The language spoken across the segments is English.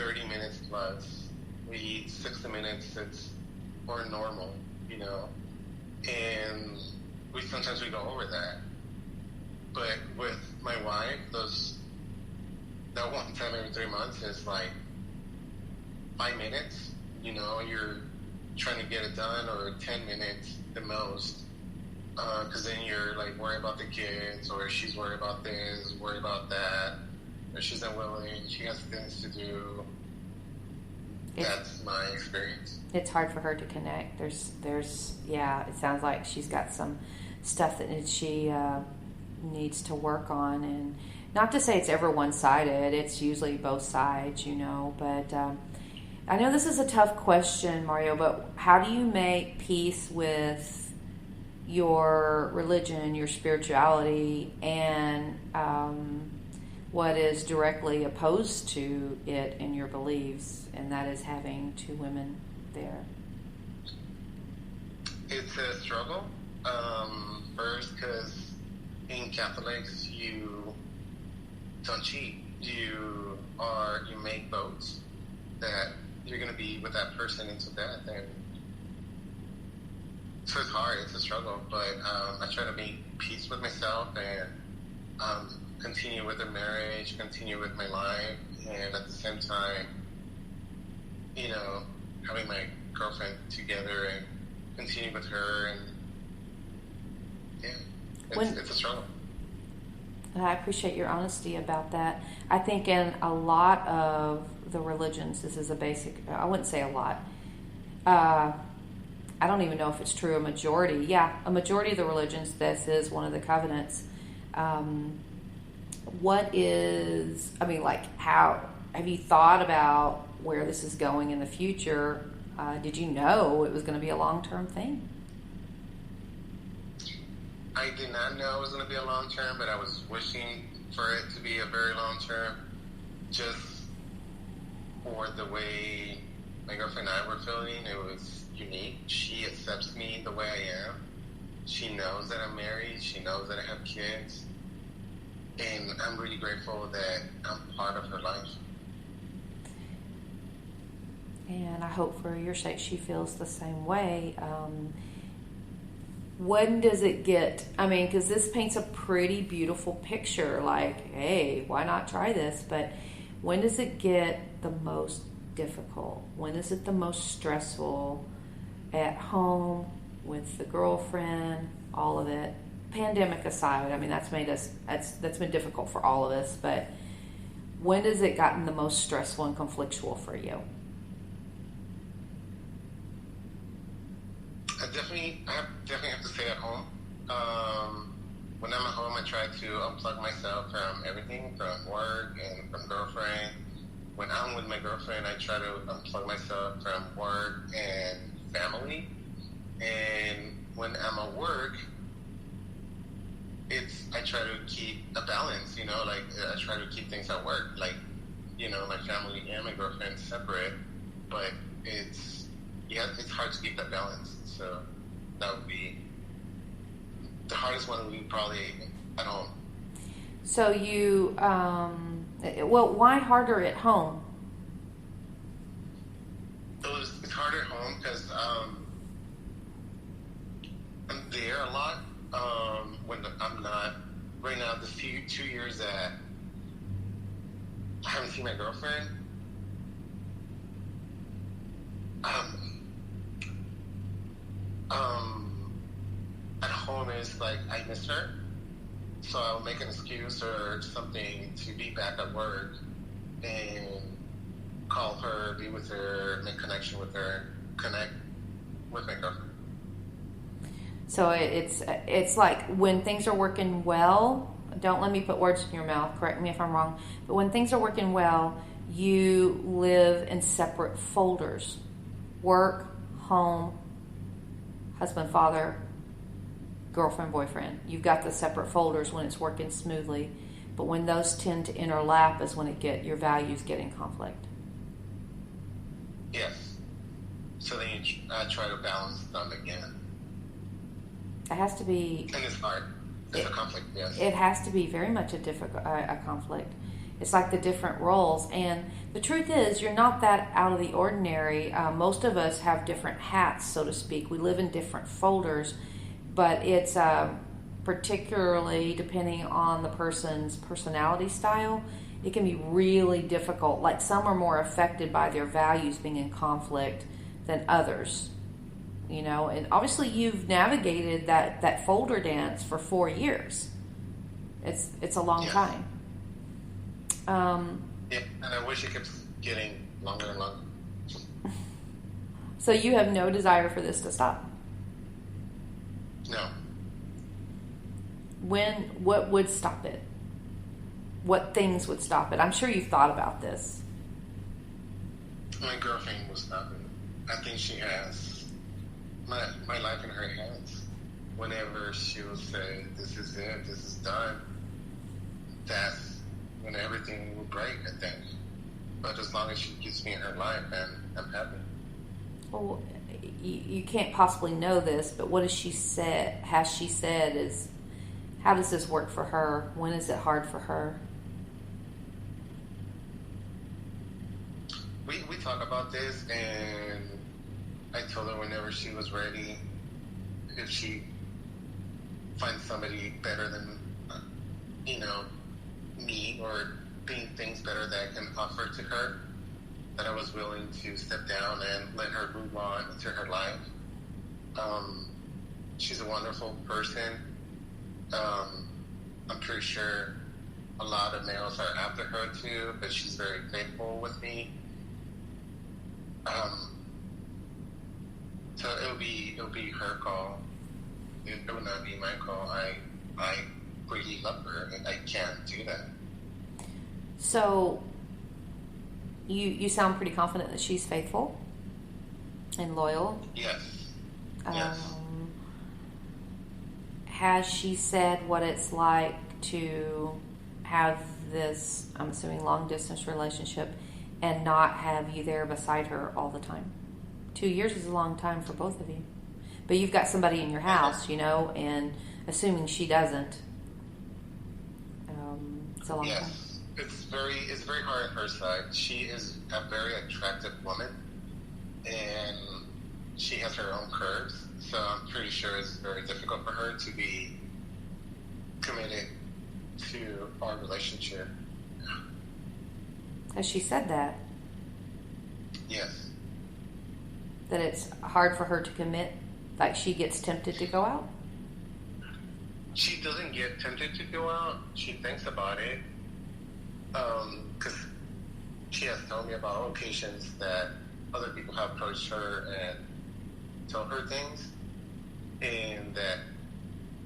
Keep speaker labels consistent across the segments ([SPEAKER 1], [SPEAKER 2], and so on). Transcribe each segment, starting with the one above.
[SPEAKER 1] 30 minutes plus. We eat 60 minutes. It's more normal, and sometimes we go over that. But with my wife, that one time every 3 months is like 5 minutes. You're trying to get it done, or 10 minutes the most. Because then you're like worried about the kids, or she's worried about this, worried about that, or she's not willing, she has things to do. That's my experience.
[SPEAKER 2] It's hard for her to connect. There's it sounds like she's got some stuff that she needs to work on, and not to say it's ever one-sided. It's usually both sides, but I know this is a tough question, Mario, but how do you make peace with your religion, your spirituality, and what is directly opposed to it in your beliefs, and that is having two women there?
[SPEAKER 1] It's a struggle. First, because in Catholics, you don't cheat. You make votes that you're going to be with that person until death, and so it's hard. It's a struggle, but I try to make peace with myself and continue with the marriage, continue with my life, and at the same time, having my girlfriend together and continue with her, and it's a struggle.
[SPEAKER 2] I appreciate your honesty about that. I think in a lot of the religions, this is a basic, I wouldn't say a lot, I don't even know if it's true, a majority of the religions, this is one of the covenants. How have you thought about where this is going in the future? Did you know it was going to be a long-term thing?
[SPEAKER 1] I did not know it was going to be a long-term, but I was wishing for it to be a very long-term, just for the way my girlfriend and I were feeling. It was unique. She accepts me the way I am. She knows that I'm married. She knows that I have kids. And I'm really grateful that I'm part of her life.
[SPEAKER 2] And I hope for your sake she feels the same way. When does it get, because this paints a pretty beautiful picture, like, hey, why not try this? But when does it get the most difficult? When is it the most stressful? At home, with the girlfriend, all of it. Pandemic aside, that's been difficult for all of us, but when has it gotten the most stressful and conflictual for you?
[SPEAKER 1] I definitely have to stay at home. When I'm at home, I try to unplug myself from everything, from work and from girlfriend. When I'm with my girlfriend, I try to unplug myself from work and family. And when I'm at work, I try to keep a balance, I try to keep things at work, my family and my girlfriend separate, but it's hard to keep that balance. So that would be the hardest one. Would be probably at home.
[SPEAKER 2] So you, why harder at home?
[SPEAKER 1] It's harder at home because I'm there a lot. When I'm not, right now, the 2 years that I haven't seen my girlfriend, at home is like I miss her, so I'll make an excuse or something to be back at work and call her, be with her, make connection with her, connect with my girlfriend.
[SPEAKER 2] So it's like when things are working well, don't let me put words in your mouth, correct me if I'm wrong, but when things are working well, you live in separate folders. Work, home, husband, father, girlfriend, boyfriend. You've got the separate folders when it's working smoothly, but when those tend to interlap is when your values get in conflict.
[SPEAKER 1] Yes. So then you try to balance them again.
[SPEAKER 2] It has to be...
[SPEAKER 1] And it's hard. It's a conflict, yes.
[SPEAKER 2] It has to be very much a conflict. It's like the different roles. And the truth is, you're not that out of the ordinary. Most of us have different hats, so to speak. We live in different folders, but it's particularly depending on the person's personality style. It can be really difficult. Like some are more affected by their values being in conflict than others. You know, and obviously you've navigated that folder dance for 4 years. It's a long time.
[SPEAKER 1] Yeah, and I wish it kept getting longer and longer.
[SPEAKER 2] So you have no desire for this to stop?
[SPEAKER 1] No.
[SPEAKER 2] What would stop it? What things would stop it? I'm sure you've thought about this.
[SPEAKER 1] My girlfriend will stop it. I think she has my life in her hands. Whenever she will say, this is it, this is done, that's when everything will break, I think. But as long as she keeps me in her life, then I'm happy.
[SPEAKER 2] Well, you can't possibly know this, but what has she said? Is how does this work for her? When is it hard for her?
[SPEAKER 1] We talk about this, and I told her whenever she was ready, if she finds somebody better than, me, or being things better that I can offer to her, that I was willing to step down and let her move on into her life. She's a wonderful person. I'm pretty sure a lot of males are after her too, but she's very faithful with me. So it'll be her call. It will not be my call. I really love her, and I can't do that.
[SPEAKER 2] So you sound pretty confident that she's faithful and loyal.
[SPEAKER 1] Yes. Yes.
[SPEAKER 2] Has she said what it's like to have this, I'm assuming, long distance relationship and not have you there beside her all the time? 2 years is a long time for both of you. But you've got somebody in your house, and assuming she doesn't, it's a long time.
[SPEAKER 1] It's very hard on her side. She is a very attractive woman, and she has her own curves. So I'm pretty sure it's very difficult for her to be committed to our relationship.
[SPEAKER 2] Has she said that?
[SPEAKER 1] Yes.
[SPEAKER 2] That it's hard for her to commit? Like she gets tempted to go out?
[SPEAKER 1] She doesn't get tempted to go out. She thinks about it. Because she has told me about occasions that other people have approached her and told her things, and that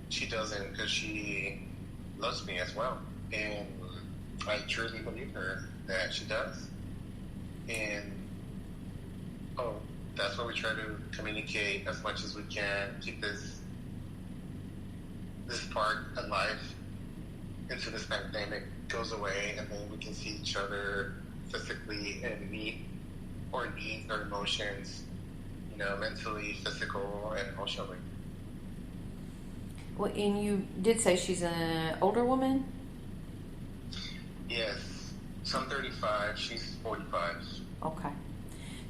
[SPEAKER 1] she doesn't, because she loves me as well. And I truly believe her that she does. And that's why we try to communicate as much as we can, keep this part alive until this pandemic goes away, and then we can see each other physically and meet our needs, our emotions, mentally, physical, and emotionally.
[SPEAKER 2] Well, and you did say she's an older woman?
[SPEAKER 1] Yes. So I'm 35, she's 45.
[SPEAKER 2] Okay.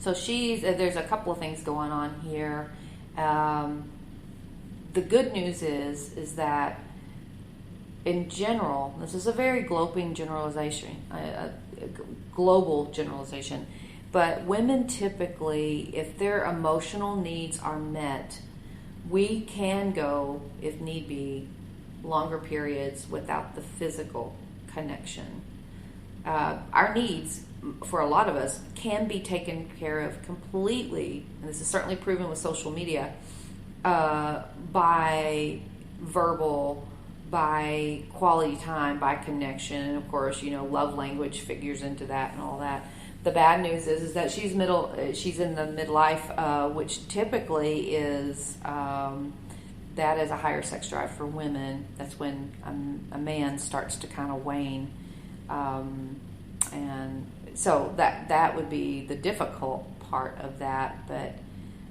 [SPEAKER 2] So there's a couple of things going on here. The good news is that in general, this is a very global generalization, but women typically, if their emotional needs are met, we can go, if need be, longer periods without the physical connection. Our needs, for a lot of us, can be taken care of completely, and this is certainly proven with social media, by verbal, by quality time, by connection, and of course, love language figures into that and all that. The bad news is that she's in the midlife, which typically is that is a higher sex drive for women. That's when a man starts to kind of wane, and so that would be the difficult part of that. But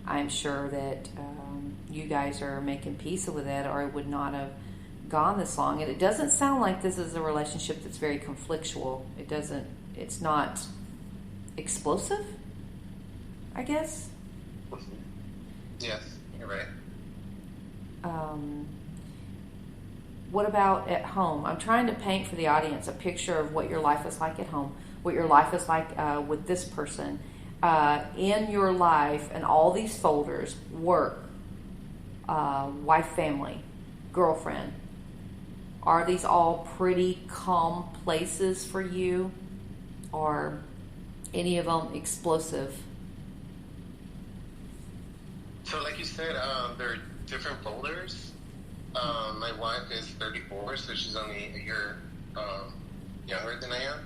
[SPEAKER 2] I'm sure that you guys are making peace with it, or it would not have gone this long, and it doesn't sound like this is a relationship that's very conflictual. It's not explosive, I guess.
[SPEAKER 1] Yes, you're right.
[SPEAKER 2] What about at home? I'm trying to paint for the audience a picture of what your life is like at home, what your life is like with this person. In your life, and all these folders: work, wife, family, girlfriend. Are these all pretty calm places for you, or any of them explosive?
[SPEAKER 1] So like you said, there are different folders. My wife is 34, so she's only a year younger than I am.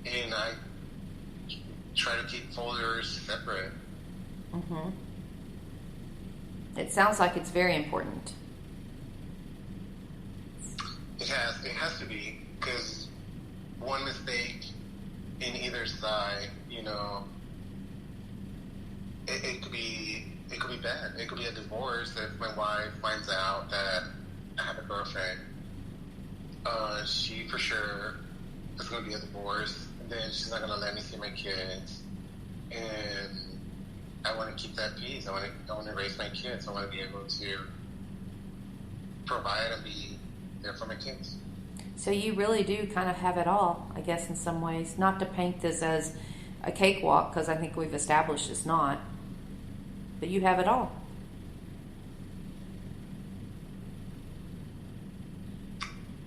[SPEAKER 1] And I try to keep folders separate.
[SPEAKER 2] Mm-hmm. It sounds like it's very important.
[SPEAKER 1] It has to be, because one mistake in either side, it could be bad. It could be a divorce if my wife finds out that I have a girlfriend. She for sure is going to be a divorce. And then she's not going to let me see my kids. And I want to keep that peace. I want to raise my kids. I want to be able to provide and be there for my kids.
[SPEAKER 2] So you really do kind of have it all, I guess, in some ways. Not to paint this as a cakewalk, because I think we've established it's not. But you have it all.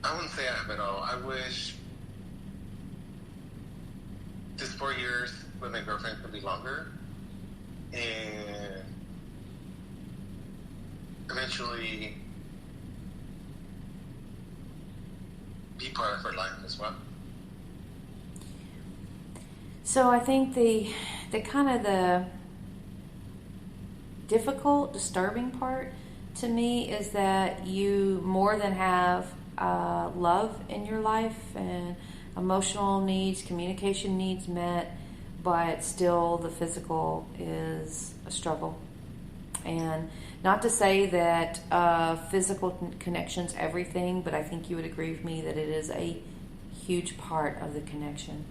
[SPEAKER 1] I wouldn't say I have it all. I wish this 4 years with my girlfriend could be longer. And eventually be part of her life as well.
[SPEAKER 2] So I think the kind of the difficult, disturbing part to me is that you more than have love in your life and emotional needs, communication needs met, but still the physical is a struggle. And not to say that physical connection's everything, but I think you would agree with me that it is a huge part of the connection.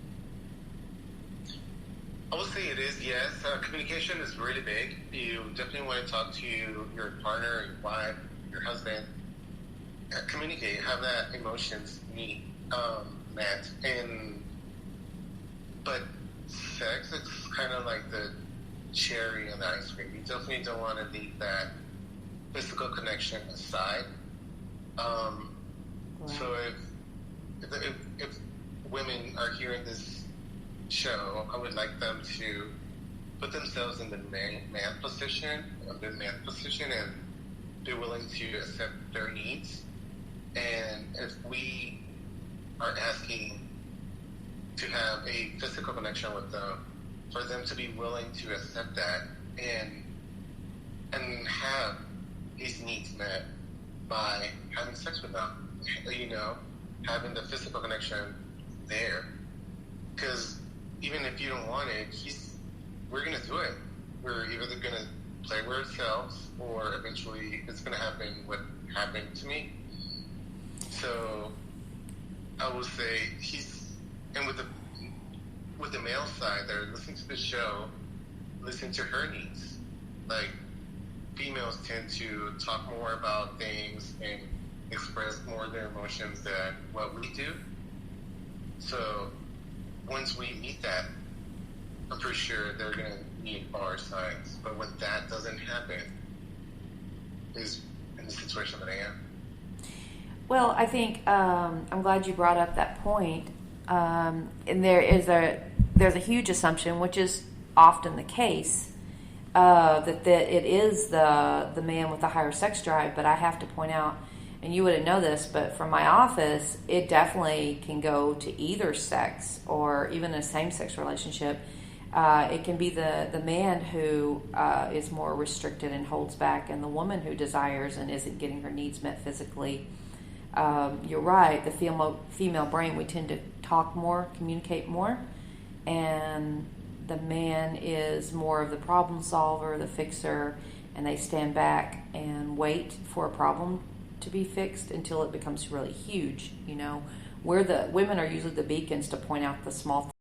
[SPEAKER 1] I would say it is, yes. Communication is really big. You definitely want to talk to your partner, your wife, your husband. Communicate, have that emotions met. But sex, it's kind of like the cherry on the ice cream. You definitely don't want to leave that physical connection aside. Wow. So if women are hearing this show, I would like them to put themselves in the man position, and be willing to accept their needs. And if we are asking to have a physical connection with them, for them to be willing to accept that and have these needs met by having sex with them, having the physical connection there. Because even if you don't want it, we're going to do it. We're either going to play with ourselves, or eventually it's going to happen what happened to me. So I will say and with the male side, they're listening to the show, listen to her needs. Like, females tend to talk more about things and express more of their emotions than what we do. So once we meet that, I'm pretty sure they're going to need our sides. But when that doesn't happen, is in the situation that I am.
[SPEAKER 2] Well, I think I'm glad you brought up that point. And there's a huge assumption, which is often the case, that it is the man with the higher sex drive. But I have to point out, and you wouldn't know this, but from my office, it definitely can go to either sex, or even a same-sex relationship. It can be the man who is more restricted and holds back, and the woman who desires and isn't getting her needs met physically. You're right, the female brain, we tend to talk more, communicate more, and the man is more of the problem solver, the fixer, and they stand back and wait for a problem to be fixed until it becomes really huge. You know, where the women are usually the beacons to point out the small